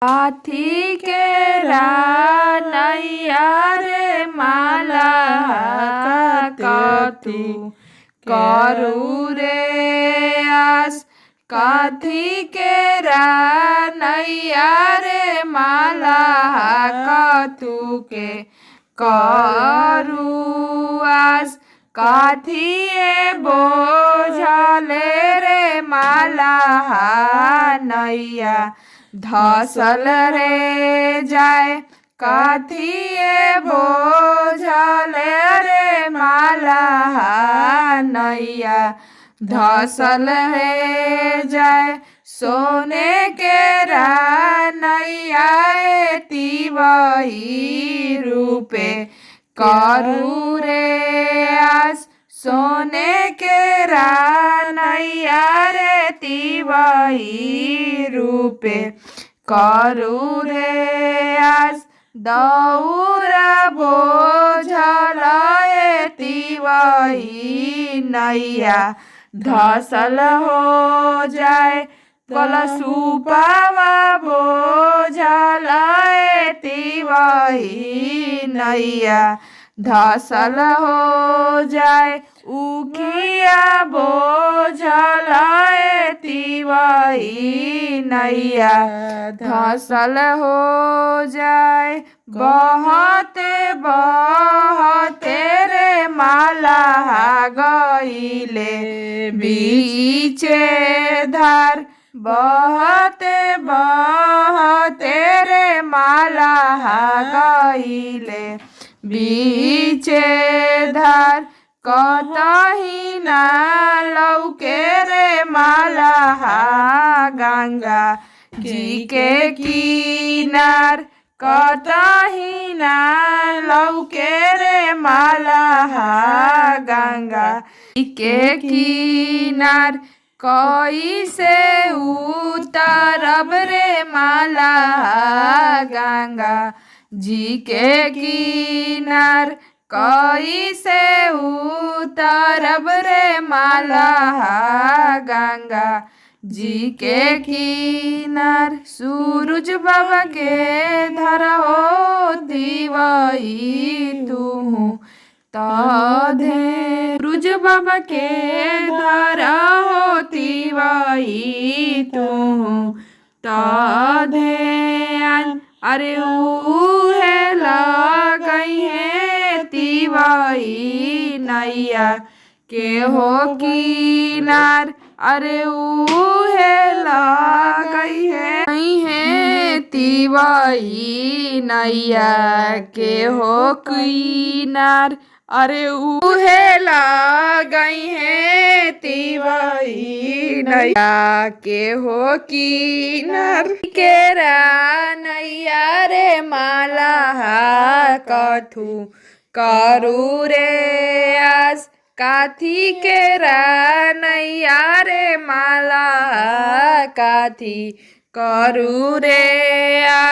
हाथी के नैया रे माला कथू करू रे आस। काथी के नैया रे माला कथू के करू आस। काथिए बोझले रे माला नैया धसल रे जाए। काथिए बोझले रे माला नैया धसल रे जाए। सोने के नैया तिवही रूपे करू रे आस। सोने के नैया रे तिवही रूपे करू रे आस। दौरा बोझल तिवही नैया धसल हो जाए। कलशुपावा बोझल तिवही नैया धसल हो जाए। उखिया बोझल तिवही नैया धसल हो जाए। बहते बहते रे माला गईले बीचे धार। बहते बहते रे माला गईले बीचे धार। कतही ना लौके रे माला गंगा जी के किनार। कतही ना लौके रे माला गंगा जी के किनार। कैसे उतरब रे माला गंगा जी के किनार। कैसे उतरब रे माला गंगा जी के किनार। सूरज बाबा के धरहो तिवही तुहु तधे। सूरज बाबा के धरहो तिवही तुहु तधे। अरे उहे लगई है तिवही नैया के हो किनार। अरे उहे लगई है तिवही नैया के हो किनार। अरे उहे लगई है तिवही नैया के हो किनार। के नैया रे माला कथू करू रे आस। काथी के नैया रे माला काथी करू रे आस।